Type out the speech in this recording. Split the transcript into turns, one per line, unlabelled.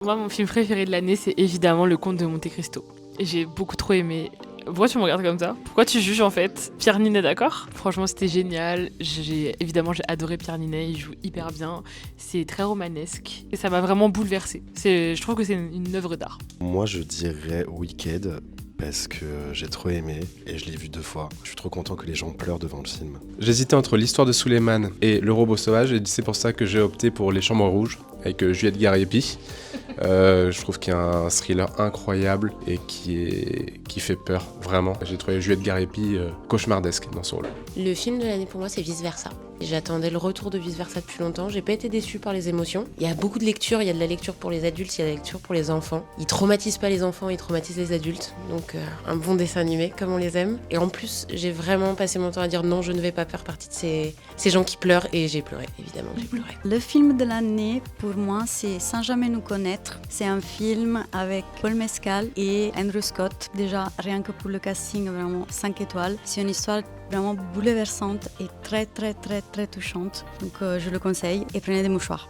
Moi, mon film préféré de l'année, c'est évidemment Le Comte de Monte-Cristo. Et j'ai beaucoup trop aimé. Pourquoi tu me regardes comme ça? Pourquoi tu juges en fait? Pierre Ninet, d'accord? Franchement, c'était génial. Évidemment, j'ai adoré Pierre Ninet, il joue hyper bien. C'est très romanesque et ça m'a vraiment bouleversée. Je trouve que c'est une œuvre d'art.
Moi, je dirais Wicked parce que j'ai trop aimé et je l'ai vu 2 fois. Je suis trop content que les gens pleurent devant le film.
J'hésitais entre l'histoire de Suleiman et Le Robot Sauvage et c'est pour ça que j'ai opté pour Les Chambres Rouges avec Juliette Gariepi. Je trouve qu'il y a un thriller incroyable et qui fait peur, vraiment. J'ai trouvé Juliette Gariepi cauchemardesque dans ce rôle.
Le film de l'année pour moi, c'est Vice Versa. J'attendais le retour de Vice Versa depuis longtemps. J'ai pas été déçue par les émotions. Il y a beaucoup de lectures. Il y a de la lecture pour les adultes, il y a de la lecture pour les enfants. Ils traumatisent pas les enfants, ils traumatisent les adultes. Donc un bon dessin animé, comme on les aime. Et en plus, j'ai vraiment passé mon temps à dire non, je ne vais pas faire partie de ces gens qui pleurent. Et j'ai pleuré, évidemment, j'ai pleuré.
Le film de l'année, pour moi, c'est Sans jamais nous connaître. C'est un film avec Paul Mescal et Andrew Scott. Déjà, rien que pour le casting, vraiment 5 étoiles. C'est une histoire vraiment bouleversante et très, très, très, très touchante. Donc, je le conseille et prenez des mouchoirs.